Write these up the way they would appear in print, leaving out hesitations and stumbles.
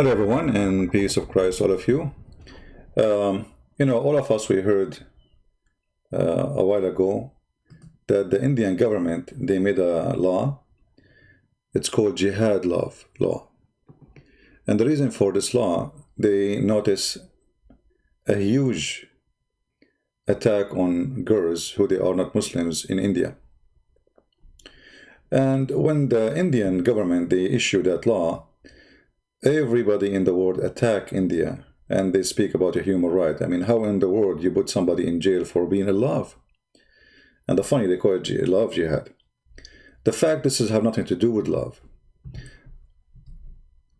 Hello, everyone, and peace of Christ, all of you. All of us, we heard a while ago that the Indian government, they made a law. It's called Jihad law. And the reason for this law, they notice a huge attack on girls who they are not Muslims in India. And when the Indian government, they issued that law, everybody in the world attack India, and they speak about a human right. I mean, how in the world you put somebody in jail for being in love? And the funny, they call it love jihad. The fact this have nothing to do with love.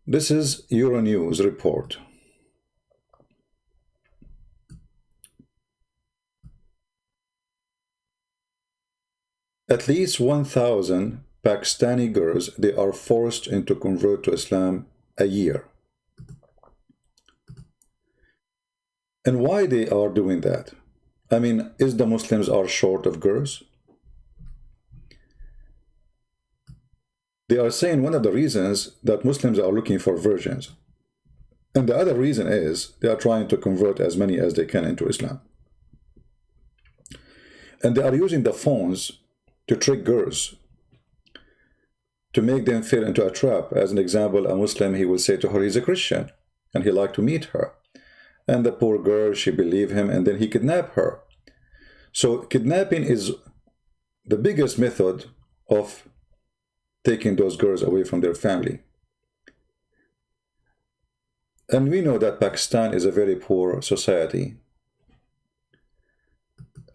This is Euronews report. At least 1,000 Pakistani girls, they are forced into convert to Islam a year. And why they are doing that? I mean, is the Muslims are short of girls? They are saying one of the reasons that Muslims are looking for virgins. And the other reason is they are trying to convert as many as they can into Islam. And they are using the phones to trick girls, to make them fall into a trap. As an example, a Muslim, he will say to her, he's a Christian, and he like to meet her. And the poor girl, she believe him, and then he kidnap her. So kidnapping is the biggest method of taking those girls away from their family. And we know that Pakistan is a very poor society.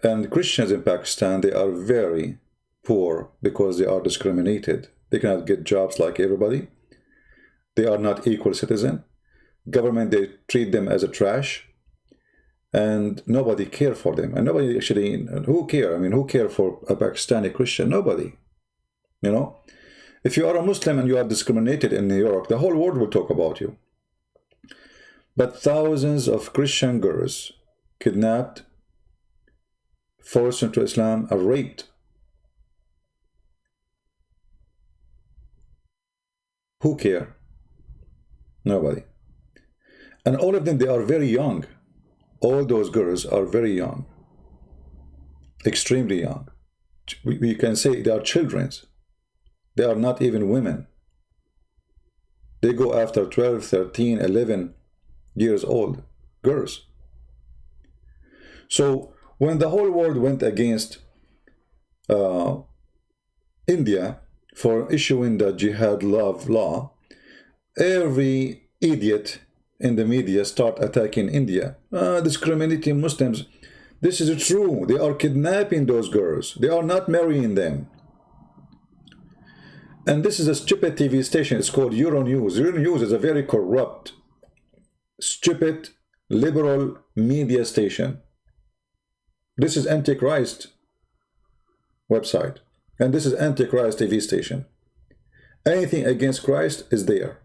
And Christians in Pakistan, they are very poor because they are discriminated. They cannot get jobs like everybody. They are not equal citizen. Government, they treat them as a trash. And nobody care for them. And nobody actually, who care? I mean, who care for a Pakistani Christian? Nobody. You know? If you are a Muslim and you are discriminated in New York, the whole world will talk about you. But thousands of Christian girls kidnapped, forced into Islam, are raped. Who care? Nobody. And all of them, they are very young. All those girls are very young. Extremely young. We can say they are children. They are not even women. They go after 12, 13, 11 years old girls. So when the whole world went against India for issuing the jihad law, every idiot in the media start attacking India, discriminating Muslims. This is true. They are kidnapping those girls. They are not marrying them. And this is a stupid TV station. It's called Euronews. Euronews is a very corrupt, stupid, liberal media station. This is Antichrist website. And this is Antichrist TV station. Anything against Christ is there.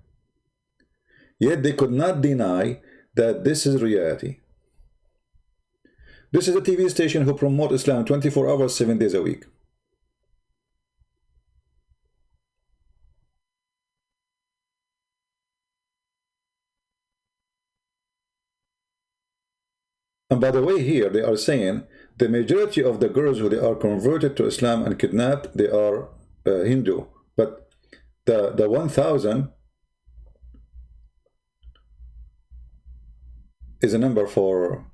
Yet they could not deny that this is reality. This is a TV station who promote Islam 24 hours, 7 days a week. And by the way, here they are saying the majority of the girls who they are converted to Islam and kidnapped, they are Hindu. But the 1,000 is a number for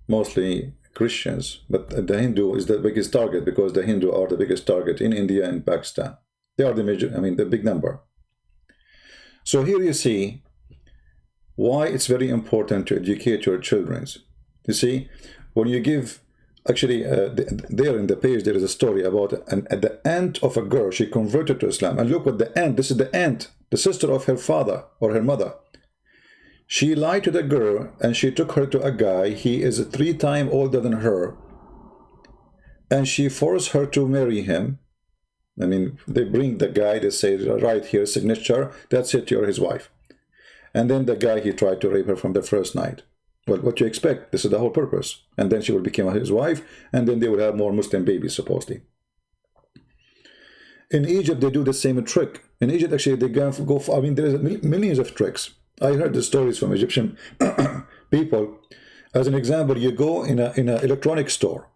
mostly Christians. But the Hindu is the biggest target because the Hindu are the biggest target in India and Pakistan. They are the major, I mean, the big number. So here you see why it's very important to educate your children. You see, when you give, actually, there in the page, there is a story about the aunt of a girl. She converted to Islam. And look what the aunt, this is the aunt, the sister of her father or her mother. She lied to the girl and she took her to a guy. He is 3 times older than her. And she forced her to marry him. I mean, they bring the guy, they say, right here, signature, that's it, you're his wife. And then the guy, he tried to rape her from the first night. Well, what you expect? This is the whole purpose. And then she will become his wife, and then they will have more Muslim babies, supposedly. In Egypt, they do the same trick. In Egypt, actually, they go for, I mean, there's millions of tricks. I heard the stories from Egyptian people. As an example, you go in a electronic store,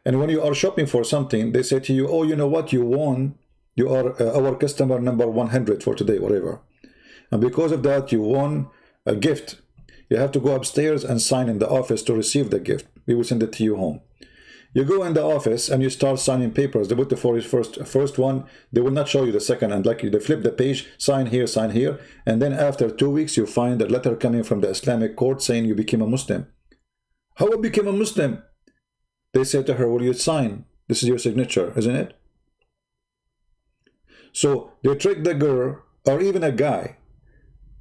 and when you are shopping for something, they say to you, "Oh, you know what? You won. You are our customer number 100 for today, whatever. And because of that, you won a gift. You have to go upstairs and sign in the office to receive the gift. We will send it to you home." You go in the office and you start signing papers. They put the first one. They will not show you the second. And like they flip the page, sign here. And then after 2 weeks, you find a letter coming from the Islamic court saying you became a Muslim. How I became a Muslim? They say to her, "Will you sign? This is your signature, isn't it?" So they trick the girl or even a guy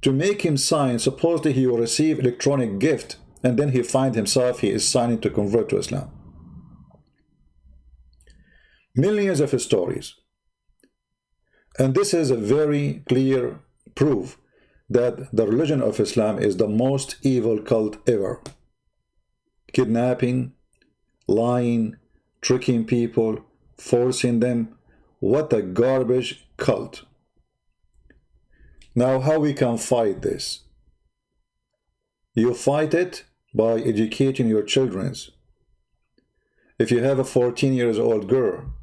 to make him sign. Supposedly he will receive electronic gift, and then he find himself he is signing to convert to Islam. Millions of stories. And this is a very clear proof that the religion of Islam is the most evil cult ever. Kidnapping, lying, tricking people, forcing them. What a garbage cult. Now, how we can fight this? You fight it by educating your children. If you have a 14-year-old girl,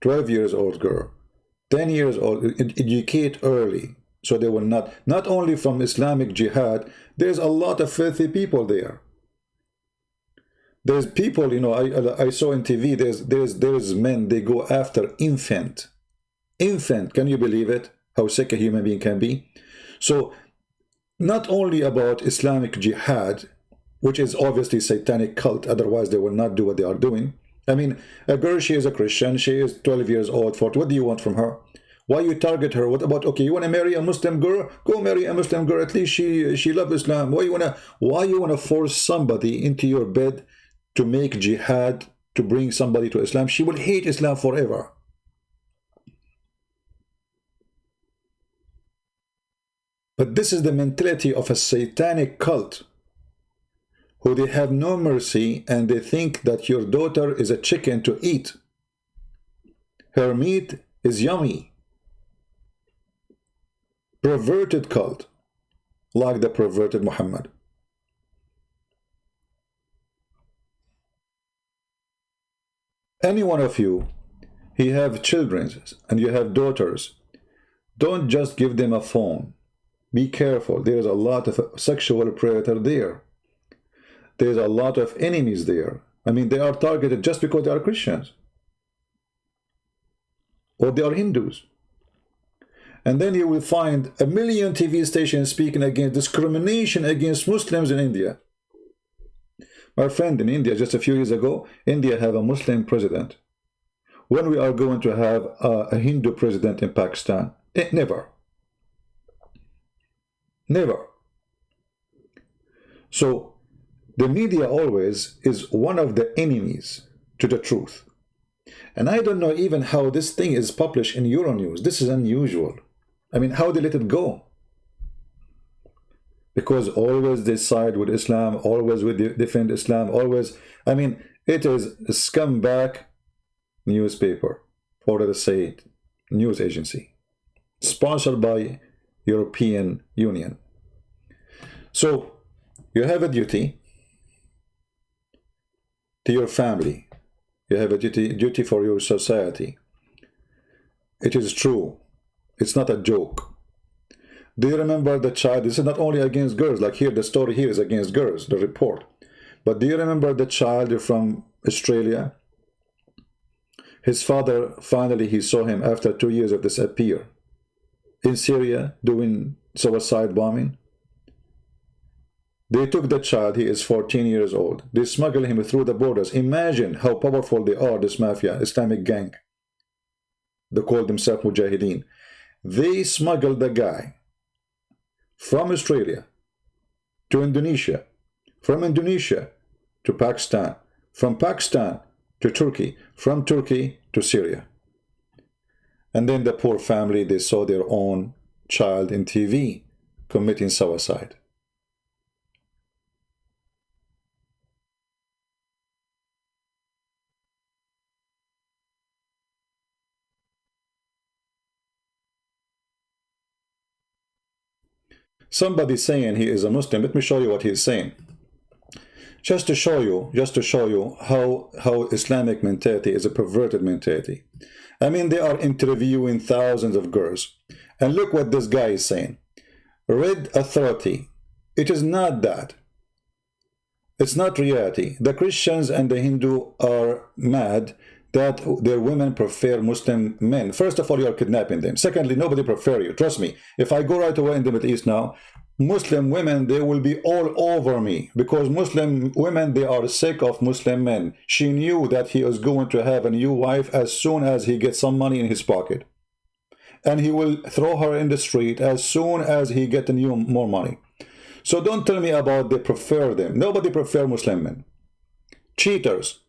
12-year-old girl, 10 years old, educate early so they will not only from Islamic jihad, there's a lot of filthy people there. There's people, you know, I saw on TV, there's men, they go after infant. Can you believe it? How sick a human being can be? So, not only about Islamic jihad, which is obviously satanic cult, otherwise they will not do what they are doing. I mean, a girl, she is a Christian, she is 12 years old, 40. What do you want from her? Why you target her? What about, okay, you want to marry a Muslim girl? Go marry a Muslim girl. At least she loves Islam. Why you wanna force somebody into your bed to make jihad, to bring somebody to Islam? She will hate Islam forever. But this is the mentality of a satanic cult, who they have no mercy, and they think that your daughter is a chicken to eat. Her meat is yummy. Perverted cult, like the perverted Muhammad. Any one of you, he have children and you have daughters, don't just give them a phone. Be careful. There's a lot of sexual predator there. There's a lot of enemies there. I mean, they are targeted just because they are Christians or they are Hindus. And then you will find a million TV stations speaking against discrimination against Muslims in India. My friend, in India, just a few years ago, India have a Muslim president. When we are going to have a Hindu president in Pakistan? Never. Never. So, the media always is one of the enemies to the truth. And I don't know even how this thing is published in Euronews. This is unusual. I mean, how they let it go? Because always they side with Islam, always we defend Islam, always. I mean, it is a scumbag newspaper, or let us say it, news agency, sponsored by European Union. So, you have a duty to your family. You have a duty for your society. It is true. It's not a joke. Do you remember the child? This is not only against girls. Like here, the story here is against girls, the report. But do you remember the child from Australia? His father, finally, he saw him after 2 years of disappear. In Syria, doing suicide bombing. They took the child, he is 14 years old. They smuggled him through the borders. Imagine how powerful they are, this mafia, Islamic gang. They call themselves Mujahideen. They smuggled the guy from Australia to Indonesia, from Indonesia to Pakistan, from Pakistan to Turkey, from Turkey to Syria. And then the poor family, they saw their own child in TV committing suicide. somebody saying he is a Muslim. Let me show you what he's saying. Just to show you how Islamic mentality is a perverted mentality. I mean, they are interviewing thousands of girls. And look what this guy is saying. Red authority. It is not that. It's not reality. The Christians and the Hindu are mad that their women prefer Muslim men. First of all, you are kidnapping them. Secondly, nobody prefer you. Trust me. If I go right away in the Middle East now, Muslim women, they will be all over me, because Muslim women, they are sick of Muslim men. She knew that he was going to have a new wife as soon as he gets some money in his pocket. And he will throw her in the street as soon as he gets more money. So don't tell me about they prefer them. Nobody prefer Muslim men. Cheaters,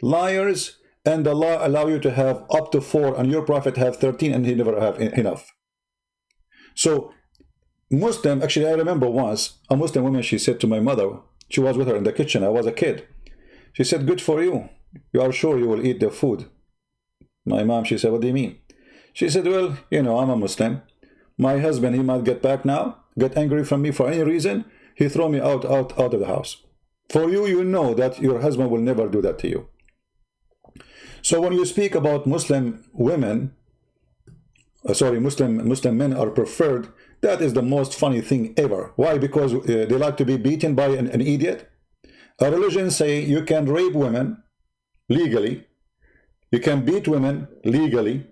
liars, and Allah allow you to have up to 4, and your prophet have 13, and he never have enough. So Muslim, actually I remember once, a Muslim woman, she said to my mother, she was with her in the kitchen, I was a kid. She said, good for you. You are sure you will eat the food? My mom, she said, what do you mean? She said, well, you know, I'm a Muslim. My husband, he might get back now, get angry from me for any reason. He throw me out of the house. For you, you know that your husband will never do that to you. So when you speak about Muslim women, Muslim men are preferred, that is the most funny thing ever. Why? Because they like to be beaten by an idiot. A religion say you can rape women legally, you can beat women legally,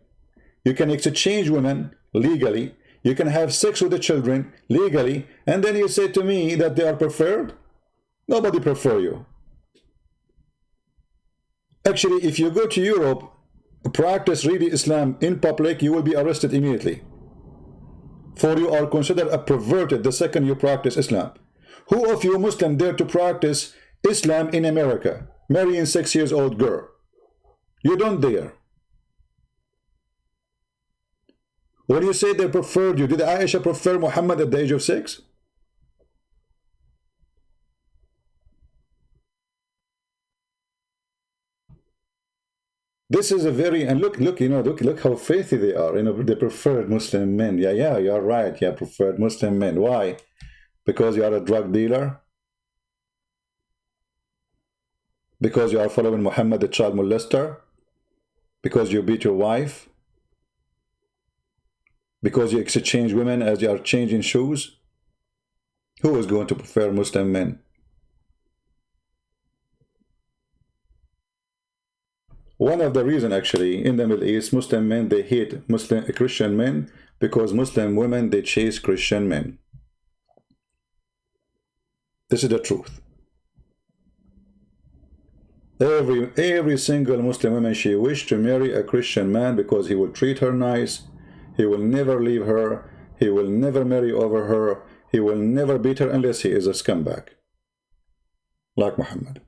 you can exchange women legally, you can have sex with the children legally, and then you say to me that they are preferred? Nobody prefer you. Actually, if you go to Europe, practice really Islam in public, you will be arrested immediately. For you are considered a perverted the second you practice Islam. Who of you Muslim dare to practice Islam in America, marrying 6 years old girl? You don't dare. When you say they preferred you, did Aisha prefer Muhammad at the age of 6? This is a very, and look, you know, look how faithy they are. You know, they preferred Muslim men. Yeah, you're right. Yeah, preferred Muslim men. Why? Because you are a drug dealer? Because you are following Muhammad, the child molester? Because you beat your wife? Because you exchange women as you are changing shoes? Who is going to prefer Muslim men? One of the reasons, actually, in the Middle East, Muslim men, they hate Christian men, because Muslim women, they chase Christian men. This is the truth. Every single Muslim woman, she wished to marry a Christian man because he will treat her nice, he will never leave her, he will never marry over her, he will never beat her unless he is a scumbag, like Muhammad.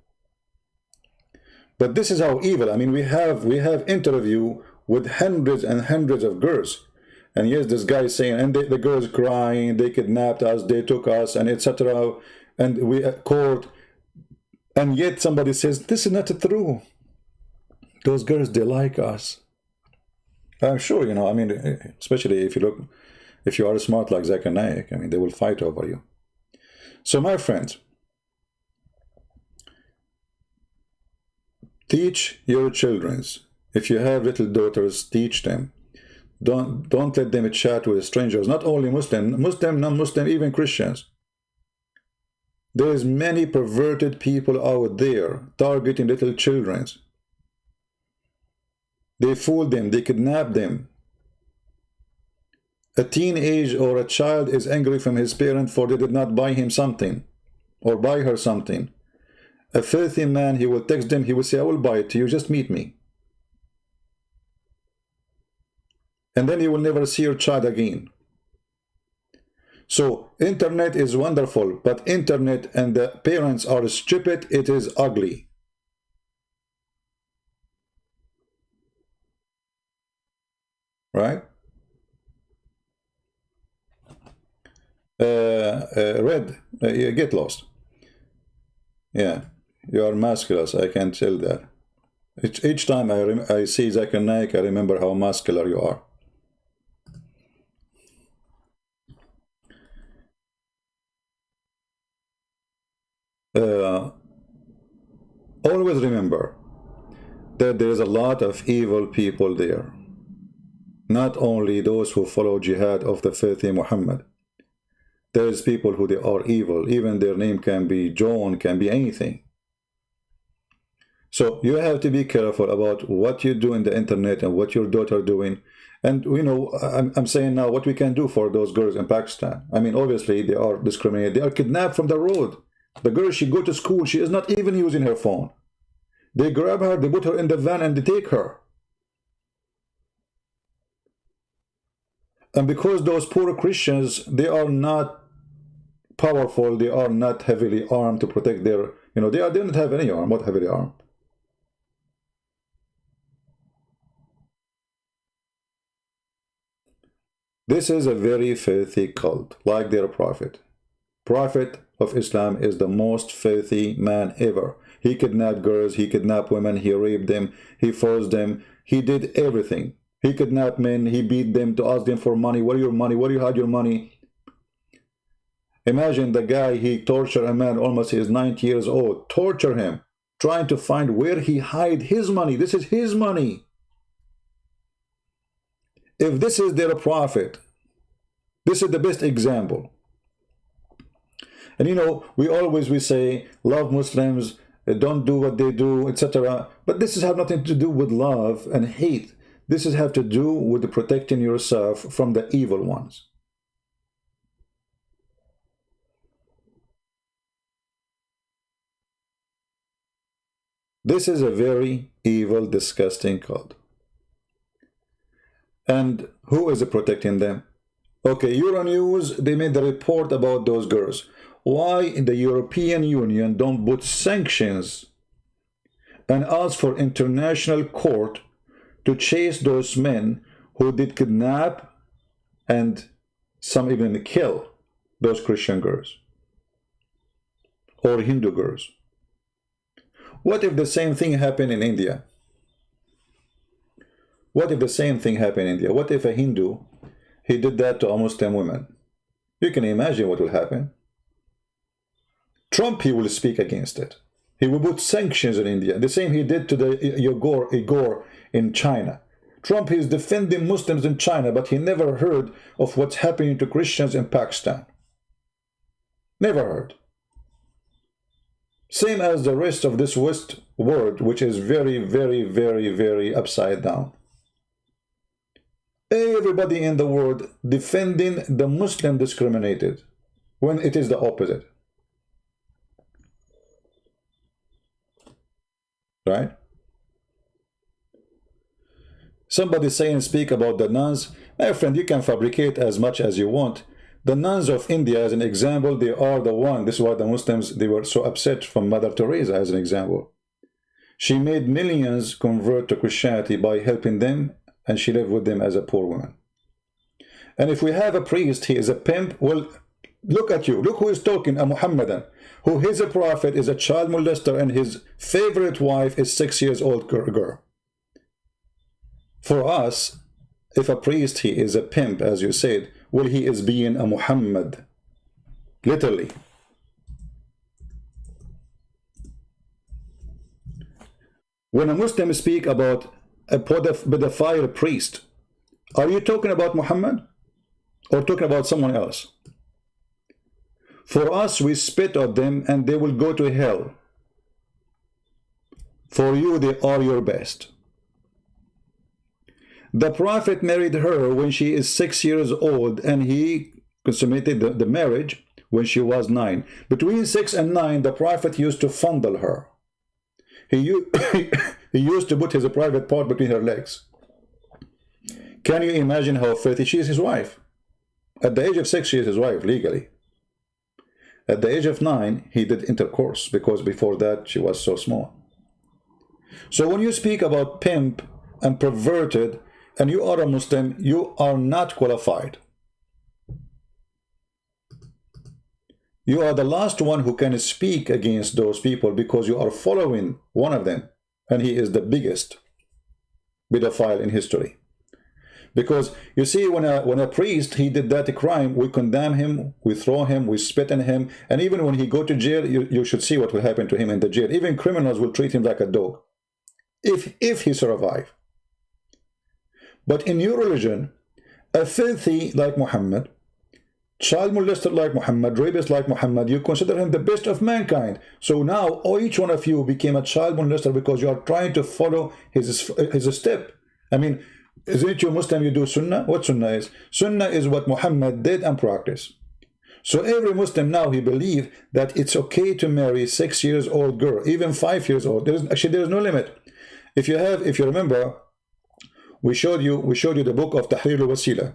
But this is how evil. I mean, we have interview with hundreds and hundreds of girls, and yes, this guy is saying, and the girls crying, they kidnapped us, they took us, and etc. And we at court, and yet somebody says this is not true. Those girls, they like us. I'm sure, you know. I mean, especially if you are smart like Zakir Naik, I mean, they will fight over you. So, my friends, teach your children. If you have little daughters, teach them. Don't let them chat with strangers. Not only Muslim, non-Muslim, even Christians. There's many perverted people out there targeting little children. They fool them, they kidnap them. A teenage or a child is angry from his parent for they did not buy him something or buy her something. A filthy man, he will text them, he will say, I will buy it to you, just meet me. And then you will never see your child again. So, internet is wonderful, but internet and the parents are stupid, it is ugly. Right? Red, you get lost. Yeah. You are masculine, I can tell that. Each time I see Zakir Naik, I remember how muscular you are. uh, always remember that there is a lot of evil people there. Not only those who follow jihad of the faith in Muhammad. There is people who they are evil. Even their name can be John, can be anything. So you have to be careful about what you do in the internet and what your daughter doing. And you know, I'm saying now what we can do for those girls in Pakistan. I mean, obviously they are discriminated. They are kidnapped from the road. The girl, she go to school. She is not even using her phone. They grab her, they put her in the van and they take her. And because those poor Christians, they are not powerful, they are not heavily armed to protect their, you know, they don't have any arm, not heavily armed. This is a very filthy cult, like their prophet. Prophet of Islam is the most filthy man ever. He kidnapped girls, he kidnapped women, he raped them, he forced them, he did everything. He kidnapped men, he beat them to ask them for money. Where your money? Where you hide your money? Imagine the guy, he tortured a man, almost he is 90 years old, torture him, trying to find where he hide his money. This is his money. If this is their prophet, this is the best example. And you know, we say, love Muslims, don't do what they do, etc. But this has nothing to do with love and hate. This has have to do with protecting yourself from the evil ones. This is a very evil, disgusting cult. And who is protecting them? Okay, Euronews, they made a report about those girls. Why the European Union don't put sanctions and ask for international court to chase those men who did kidnap and some even kill those Christian girls or Hindu girls? What if the same thing happened in India? What if the same thing happened in India? What if a Hindu, he did that to a Muslim woman? You can imagine what will happen. Trump, he will speak against it. He will put sanctions in India. The same he did to the Uyghur in China. Trump is defending Muslims in China, but he never heard of what's happening to Christians in Pakistan. Never heard. Same as the rest of this West world, which is very, very, very, very upside down. Everybody in the world defending the Muslim discriminated, when it is the opposite. Right? Somebody say and speak about the nuns. My friend, you can fabricate as much as you want. The nuns of India, as an example, they are the one. This is why the Muslims, they were so upset from Mother Teresa, as an example. She made millions convert to Christianity by helping them, and she lived with them as a poor woman. And if we have a priest, he is a pimp. Well, look at you. Look who is talking, a Muhammadan, who is a prophet, is a child molester, and his favorite wife is 6 years old girl. For us, if a priest, he is a pimp, as you said, well, he is being a Muhammad. Literally. When a Muslim speak about a pedophile priest, are you talking about Muhammad or talking about someone else? For us, we spit at them and they will go to hell. For you, they are your best. The Prophet married her when she is 6 years old, and he consummated the marriage when she was 9. Between 6 and 9, the Prophet used to fondle her. He used to put his private part between her legs. Can you imagine how filthy? She is his wife. At the age of 6, she is his wife, legally. At the age of 9, he did intercourse, because before that, she was so small. So when you speak about pimp and perverted, and you are a Muslim, you are not qualified. You are the last one who can speak against those people, because you are following one of them, and he is the biggest pedophile in history. Because you see, when a priest, he did that crime, we condemn him, we throw him, we spit on him, and even when he go to jail, you should see what will happen to him in the jail. Even criminals will treat him like a dog, if he survive. But in your religion, a filthy like Muhammad, child molester like Muhammad, rapist like Muhammad, you consider him the best of mankind. So now each one of you became a child molester because you are trying to follow his step. I mean, isn't it you Muslim, you do sunnah? What sunnah is? Sunnah is what Muhammad did and practiced. So every Muslim now, he believes that it's okay to marry 6 years old girl, even 5 years old. There's no limit. If you remember, we showed you the book of Tahrir al-Wasila.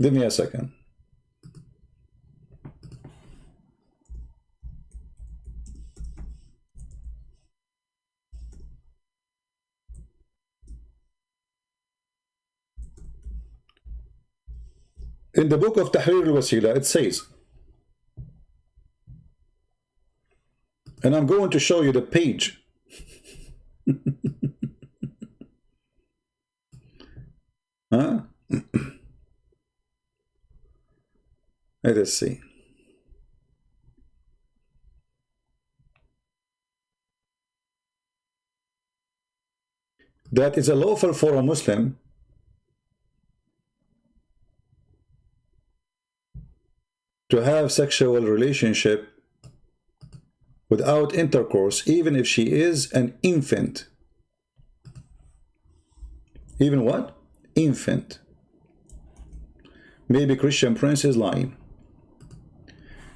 Give me a second. In the book of Tahrir al-Wasila, it says, and I'm going to show you the page. Huh? Let us see. That is lawful for a Muslim to have sexual relationship without intercourse, even if she is an infant. Even what? Infant. Maybe Christian Prince is lying.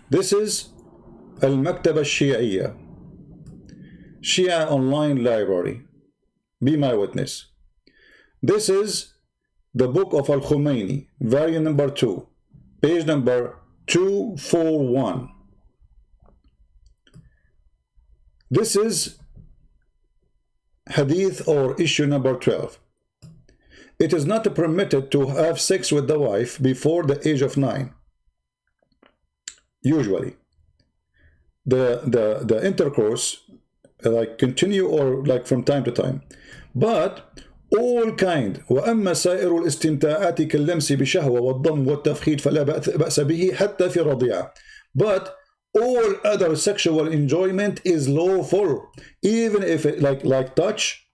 This is Al-Maktaba Shi'iyya, Shia online library. Be my witness. This is the book of Al-Khomeini, volume number 2, page number 241. This is hadith or issue number 12. It is not permitted to have sex with the wife before the age of 9. Usually the intercourse like continue or like from time to time, but all kind وأما سائر الاستمتاعات كاللمس بشهوة والضم والتفخيد فلا بأس به حتى في الرضيعة. But all other sexual enjoyment is lawful, even if it like touch,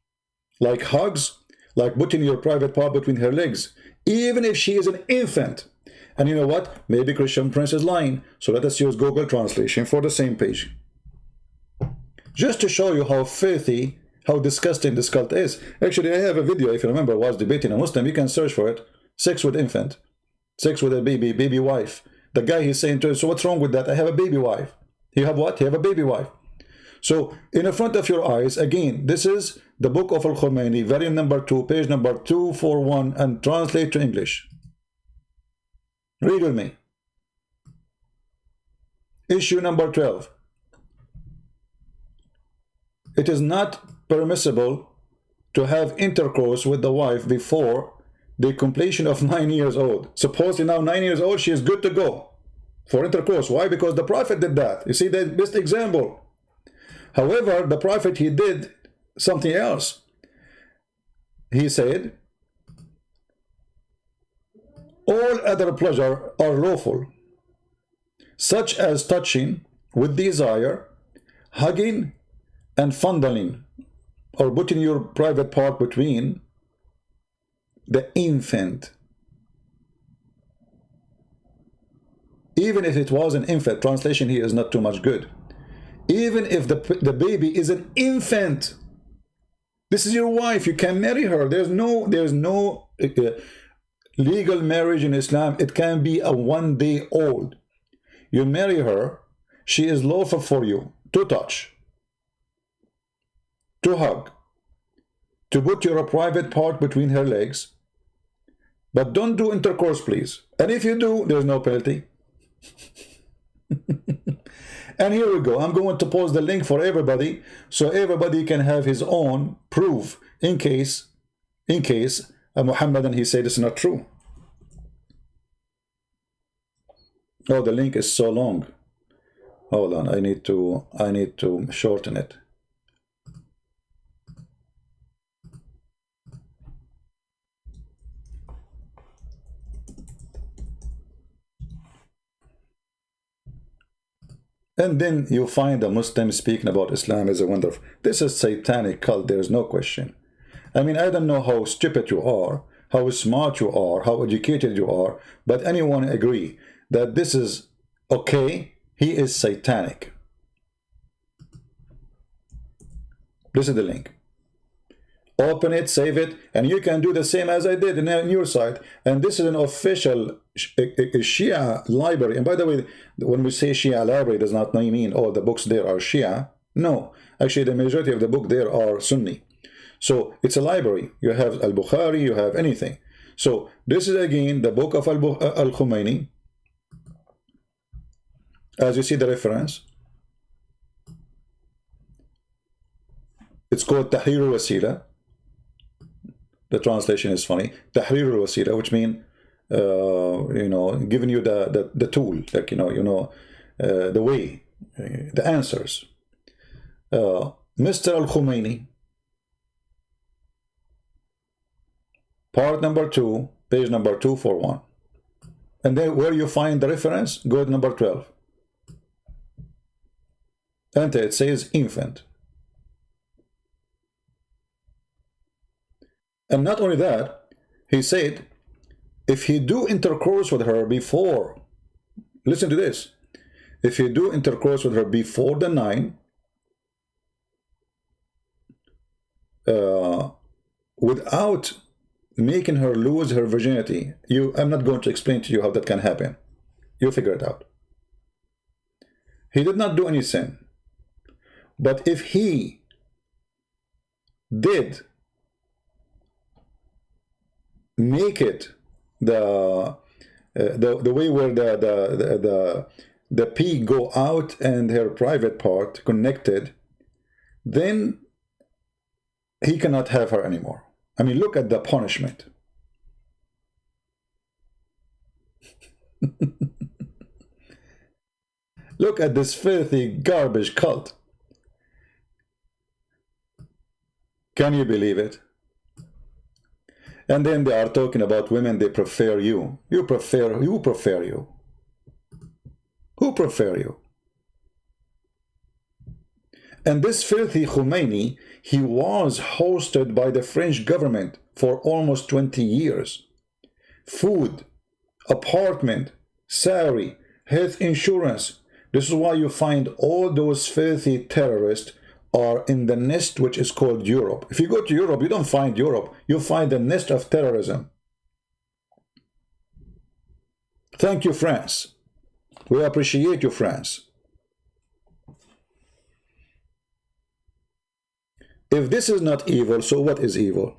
like hugs, like putting your private part between her legs, even if she is an infant. And you know what? Maybe Christian Prince is lying. So let us use Google Translation for the same page. Just to show you how filthy, how disgusting this cult is. Actually, I have a video, if you remember, I was debating a Muslim. You can search for it. Sex with infant. Sex with a baby wife. The guy, he's saying to us, so what's wrong with that? I have a baby wife. You have what? You have a baby wife. So in front of your eyes, again, this is the book of Al-Khomeini, volume number 2, page number 241, and translate to English. Read with me. Issue number 12. It is not permissible to have intercourse with the wife before the completion of 9 years old. Supposedly now 9 years old, she is good to go for intercourse. Why? Because the Prophet did that. You see, the best example. However, the Prophet, he did something else. He said, all other pleasure are lawful, such as touching with desire, hugging, and fondling, or putting your private part between the infant. Even if it was an infant, translation here is not too much good. Even if the baby is an infant, this is your wife, you can marry her. There's no legal marriage in Islam. It can be a 1 day old. You marry her, she is lawful for you to touch, to hug, to put your private part between her legs, but don't do intercourse, please. And if you do, there's no penalty. And here we go. I'm going to post the link for everybody, so everybody can have his own proof in case Muhammad and he said it's not true. Oh, the link is so long. Hold on, I need to shorten it. And then you find a Muslim speaking about Islam is a wonderful. This is satanic cult, there's no question. I mean, I don't know how stupid you are, how smart you are, how educated you are, but anyone agree that this is okay? He is satanic. This is the link. Open it, save it, and you can do the same as I did in your site. And this is an official Shia library. And by the way, when we say Shia library, does not mean all the books there are Shia. No, actually the majority of the book there are Sunni. So it's a library. You have Al-Bukhari, you have anything. So this is again the book of Al-Khomeini. As you see the reference, it's called Tahrir al-Wasila. The translation is funny. Tahrir al-Wasila, which means, you know, giving you the tool, like, the way, the answers. Mr. Al-Khomeini, part number 2, page number 241. And then where you find the reference, go to number 12. Enter, it says infant. And not only that, he said, if he do intercourse with her before, listen to this, if he do intercourse with her before the 9, without making her lose her virginity, I'm not going to explain to you how that can happen. You figure it out. He did not do any sin. But if he did make it the way where the pee go out and her private part connected, then he cannot have her anymore. I mean, look at the punishment. Look at this filthy garbage cult. Can you believe it? And then they are talking about women, they prefer you. You prefer you. Who prefer you? And this filthy Khomeini, he was hosted by the French government for almost 20 years. Food, apartment, salary, health insurance. This is why you find all those filthy terrorists are in the nest which is called Europe. If you go to Europe, you don't find Europe, you find the nest of terrorism. Thank you, France. We appreciate you, France. If this is not evil, so what is evil?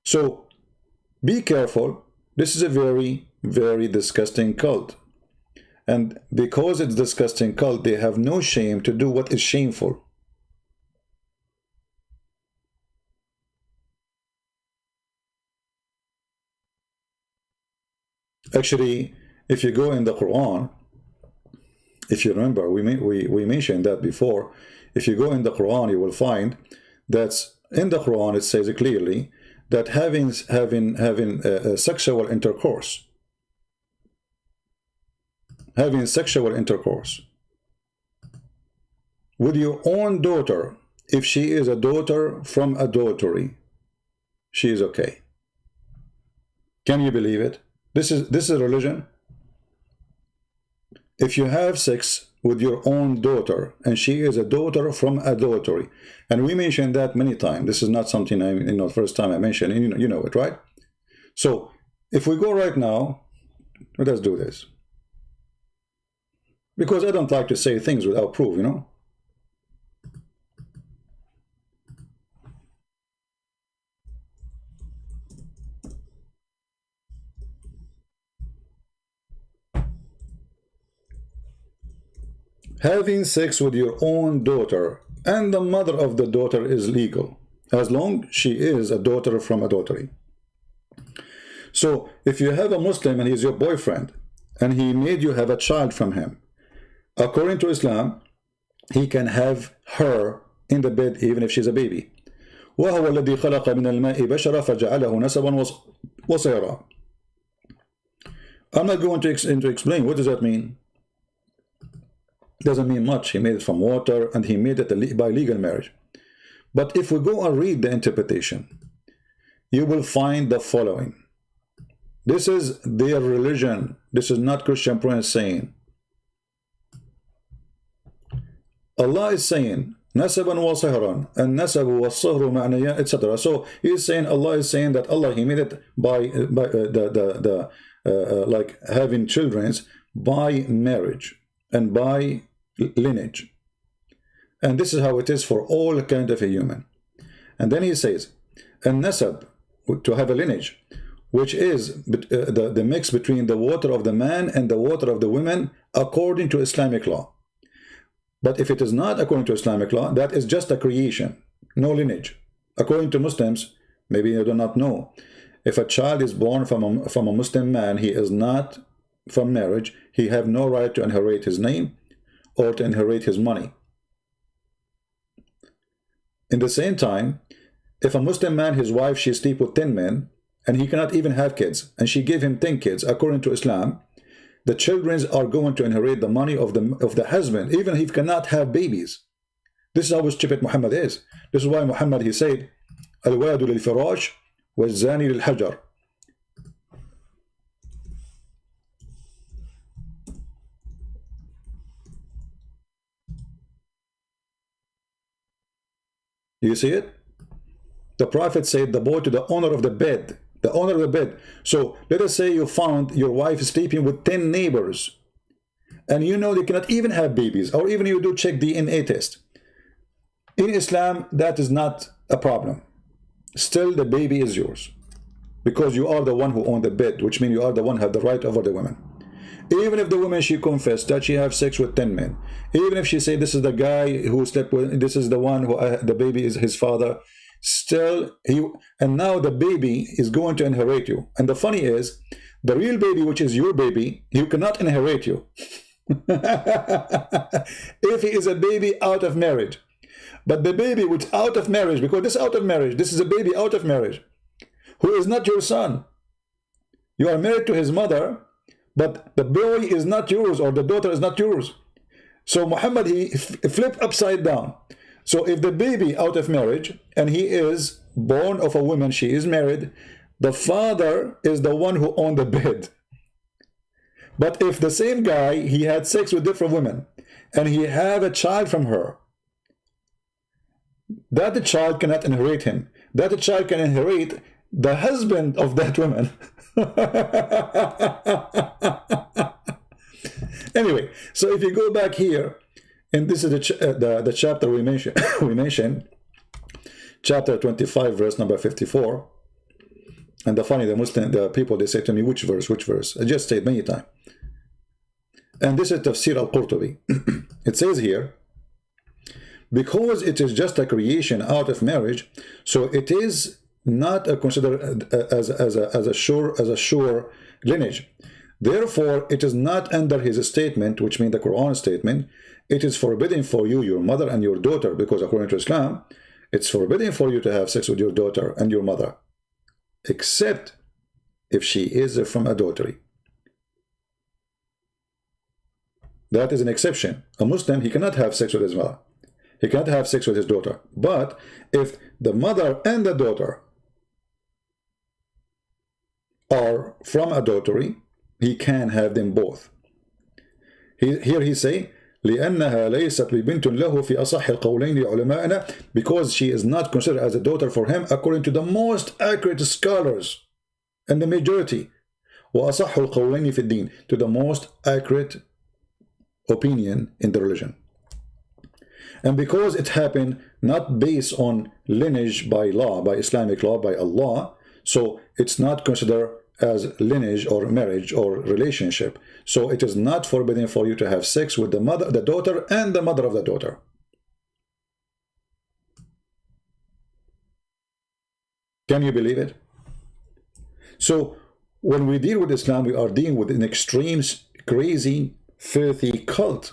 So be careful. This is a very, very disgusting cult. And because it's disgusting cult, they have no shame to do what is shameful. Actually, if you go in the Quran, if you remember, we mentioned that before. If you go in the Quran, you will find that in the Quran it says clearly that having sexual intercourse, with your own daughter, if she is a daughter from adultery, she is okay. Can you believe it? This is religion. If you have sex with your own daughter and she is a daughter from adultery, and we mentioned that many times, this is not something first time I mentioned, and you know it, right? So if we go right now, let us do this, because I don't like to say things without proof, Having sex with your own daughter and the mother of the daughter is legal, as long she is a daughter from adultery. So if you have a Muslim and he's your boyfriend, and he made you have a child from him, according to Islam, he can have her in the bed even if she's a baby. وَهُوَ الَّذِي خَلَقَ مِنَ الْمَاءِ بَشَرًا فَجَعَلَهُ نَسَبًا وَصِهْرًا. I'm not going to explain what does that mean. Doesn't mean much. He made it from water, and he made it by legal marriage. But if we go and read the interpretation, you will find the following. This is their religion. This is not Christian Prince saying. Allah is saying, Nasaban wa sihran, and nasabu wa sihru ma'naya, etc. So he is saying, Allah is saying that Allah, he made it by like having children by marriage and by lineage. And this is how it is for all kind of a human. And then he says, and nasab, to have a lineage, which is the mix between the water of the man and the water of the women according to Islamic law. But if it is not according to Islamic law, that is just a creation, no lineage. According to Muslims, maybe you do not know, if a child is born from a Muslim man, he is not from marriage, he have no right to inherit his name or to inherit his money. In the same time, if a Muslim man, his wife, she sleep with 10 men, and he cannot even have kids, and she gave him 10 kids, according to Islam, the children are going to inherit the money of the husband, even if he cannot have babies. This is how stupid Muhammad is. This is why Muhammad, he said, Al-waladu lil-firash wal-zani lil-hajar. You see it? The Prophet said, the boy to the owner of the bed. The owner of the bed. So let us say you found your wife sleeping with 10 neighbors, and you know they cannot even have babies, or even you do check DNA test. In Islam, that is not a problem. Still, the baby is yours, because you are the one who own the bed, which means you are the one who have the right over the women. Even if the woman, she confessed that she have sex with 10 men, even if she say this is the guy who slept with, this is the one who the baby is his father, still and now the baby is going to inherit you. And the funny is, the real baby, which is your baby, you cannot inherit you if he is a baby out of marriage. But the baby which out of marriage, because this out of marriage, this is a baby out of marriage, who is not your son. You are married to his mother, but the boy is not yours, or the daughter is not yours. So Muhammad, he flipped upside down. So if the baby out of marriage, and he is born of a woman, she is married, the father is the one who owned the bed. But if the same guy, he had sex with different women, and he have a child from her, that the child cannot inherit him. That the child can inherit the husband of that woman. Anyway, so if you go back here, and this is the chapter we mentioned, chapter 25, verse number 54. And the people, they say to me, which verse? I just said many times. And this is Tafsir al-Qurtubi. It says here, because it is just a creation out of marriage, so it is not considered as a sure lineage. Therefore, it is not under his statement, which means the Quran statement, it is forbidden for you, your mother and your daughter, because according to Islam, it's forbidden for you to have sex with your daughter and your mother, except if she is from adultery. That is an exception. A Muslim, he cannot have sex with his mother. He cannot have sex with his daughter. But if the mother and the daughter are from adultery, he can have them both. Here he say, لأنها ليست ببنت له في أصح القولين لعلمائنا, because she is not considered as a daughter for him according to the most accurate scholars and the majority. وأصح القولين في الدين, to the most accurate opinion in the religion. And because it happened not based on lineage by law, by Islamic law, by Allah, so it's not considered as lineage or marriage or relationship. So it is not forbidden for you to have sex with the mother, the daughter, and the mother of the daughter. Can you believe it? So when we deal with Islam, we are dealing with an extreme, crazy, filthy cult.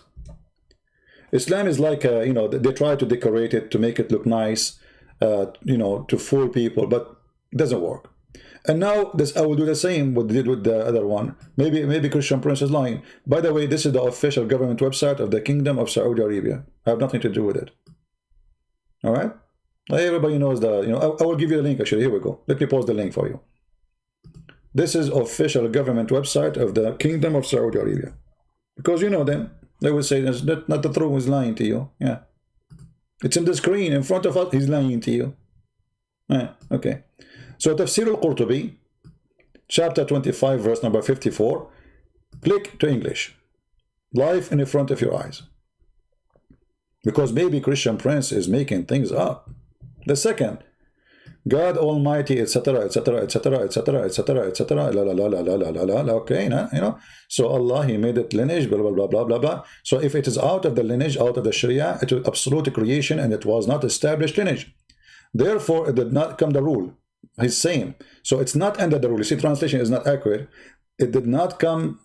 Islam is like, they try to decorate it to make it look nice, to fool people, but it doesn't work. And now this, I will do the same what they did with the other one. Maybe Christian Prince is lying. By the way, this is the official government website of the Kingdom of Saudi Arabia. I have nothing to do with it. All right? Everybody knows the, I will give you the link actually. Here we go. Let me post the link for you. This is official government website of the Kingdom of Saudi Arabia. Because you know them. They will say, that's not the truth, he's lying to you. Yeah. It's in the screen in front of us, he's lying to you. Yeah, okay. So Tafsir al-Qurtubi, chapter 25, verse number 54. Click to English. Live in front of your eyes. Because maybe Christian Prince is making things up. The second, God Almighty, etc., etc., etc., etc., etc., etc. La la la la la la la la. Okay, So Allah, He made it lineage, blah blah blah blah blah blah. So if it is out of the lineage, out of the Sharia, it was absolute creation, and it was not established lineage. Therefore, it did not come the rule. He's saying, so it's not under the rule. You see, translation is not accurate. It did not come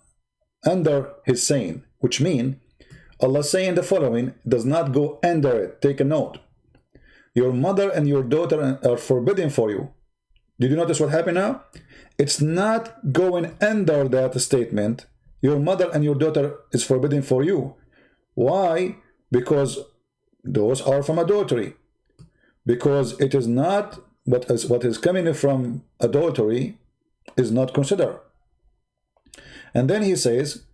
under His saying, which means Allah saying the following does not go under it. Take a note. Your mother and your daughter are forbidden for you. Did you notice what happened now? It's not going under that statement. Your mother and your daughter is forbidden for you. Why? Because those are from adultery. Because it is not what is coming from adultery is not considered. And then he says,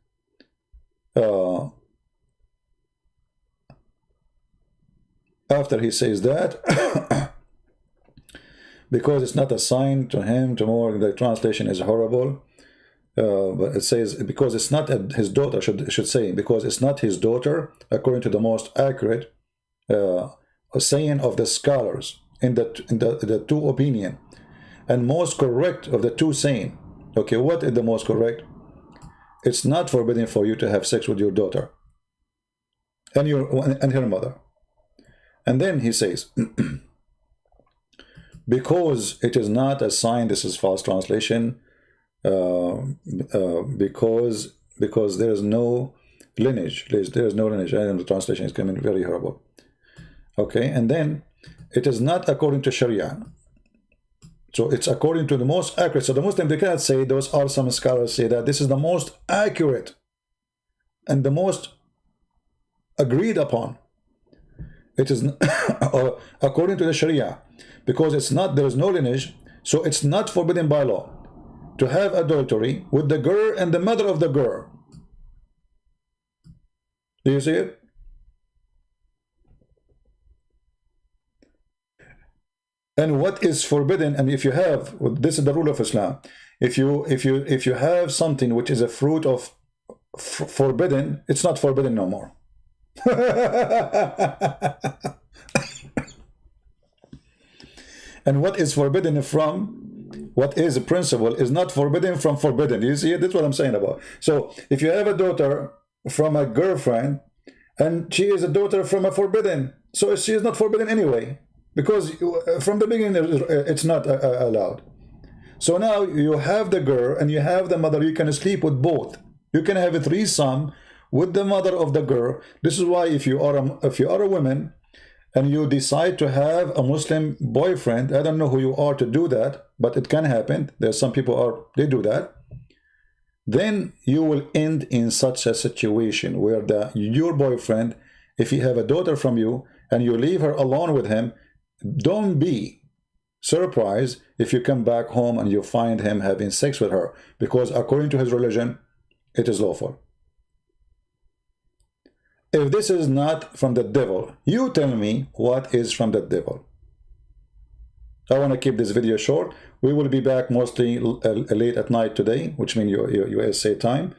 after he says that, because it's not assigned to him, tomorrow the translation is horrible, but it says, because it's not his daughter, should say, because it's not his daughter, according to the most accurate saying of the scholars, in the two opinion, and most correct of the two saying. Okay, what is the most correct? It's not forbidden for you to have sex with your daughter and her mother. And then he says, because it is not a sign, this is false translation, because there is no lineage. There is no lineage. And the translation is coming very horrible. Okay, and then it is not according to Sharia. So it's according to the most accurate. So the Muslim, they cannot say, those are some scholars say that this is the most accurate and the most agreed upon. It is according to the Sharia, because it's not, there is no lineage, so it's not forbidden by law to have adultery with the girl and the mother of the girl. Do you see it? And what is forbidden, and if you have, this is the rule of Islam, if you have something which is a fruit of forbidden, it's not forbidden no more. And what is forbidden from, what is a principle, is not forbidden from forbidden. You see it? That's what I'm saying about. So if you have a daughter from a girlfriend and she is a daughter from a forbidden, so she is not forbidden anyway, because from the beginning it's not allowed. So now you have the girl and you have the mother. You can sleep with both. You can have a threesome with the mother of the girl. This is why if you are a woman and you decide to have a Muslim boyfriend, I don't know who you are to do that, but it can happen. There's some people they do that. Then you will end in such a situation where your boyfriend, if he have a daughter from you and you leave her alone with him, don't be surprised if you come back home and you find him having sex with her, because according to his religion, it is lawful. If this is not from the devil, you tell me what is from the devil. I want to keep this video short. We will be back mostly late at night today, which means USA time.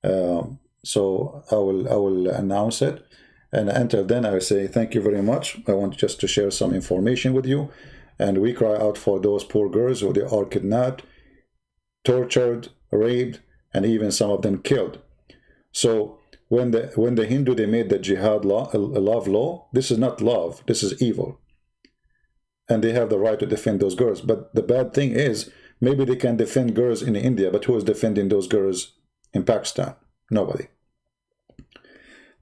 So I will announce it. And until then, I will say thank you very much. I want just to share some information with you. And we cry out for those poor girls who they are kidnapped, tortured, raped, and even some of them killed. So when the Hindu, they made the jihad law, love law, this is not love, this is evil. And they have the right to defend those girls. But the bad thing is, maybe they can defend girls in India, but who is defending those girls in Pakistan? Nobody.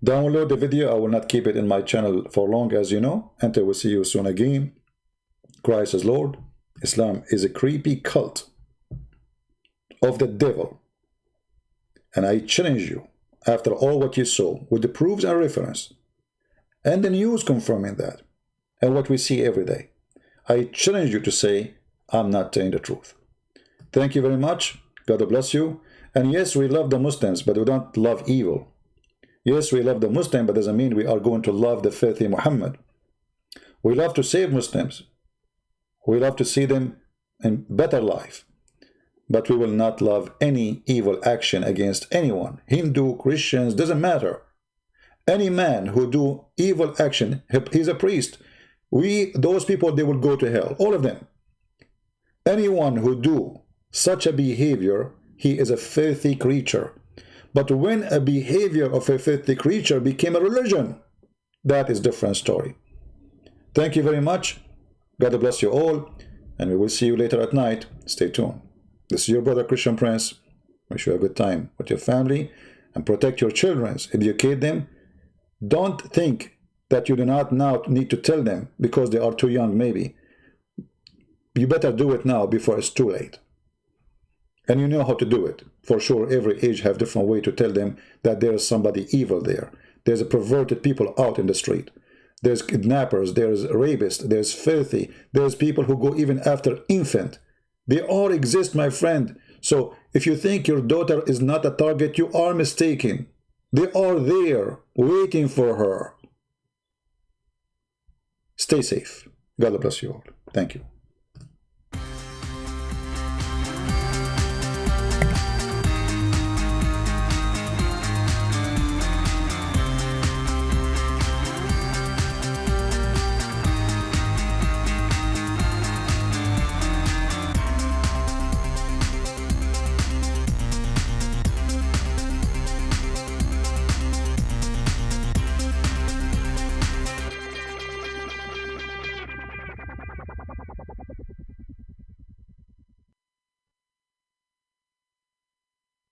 Download the video. I will not keep it in my channel for long, as you know. Until we see you soon again. Christ is Lord. Islam is a creepy cult. of the devil. And I challenge you, after all what you saw, with the proofs and reference, and the news confirming that, and what we see every day, I challenge you to say, I'm not telling the truth. Thank you very much. God bless you. And yes, we love the Muslims, but we don't love evil. Yes, we love the Muslim, but doesn't mean we are going to love the filthy Muhammad. We love to save Muslims. We love to see them in better life. But we will not love any evil action against anyone. Hindu, Christians, doesn't matter. Any man who do evil action, he's a priest. Those people, they will go to hell, all of them. Anyone who do such a behavior, he is a filthy creature. But when a behavior of a filthy creature became a religion, that is a different story. Thank you very much. God bless you all, and we will see you later at night. Stay tuned. This is your brother Christian Prince. Wish you a good time with your family, and protect your children, educate them. Don't think that you do not now need to tell them because they are too young, maybe. You better do it now before it's too late. And you know how to do it. For sure, every age have different way to tell them that there is somebody evil there. There's a perverted people out in the street. There's kidnappers, there's rapists, there's filthy, there's people who go even after infant. They all exist, my friend. So if you think your daughter is not a target, you are mistaken. They are there, waiting for her. Stay safe. God bless you all. Thank you.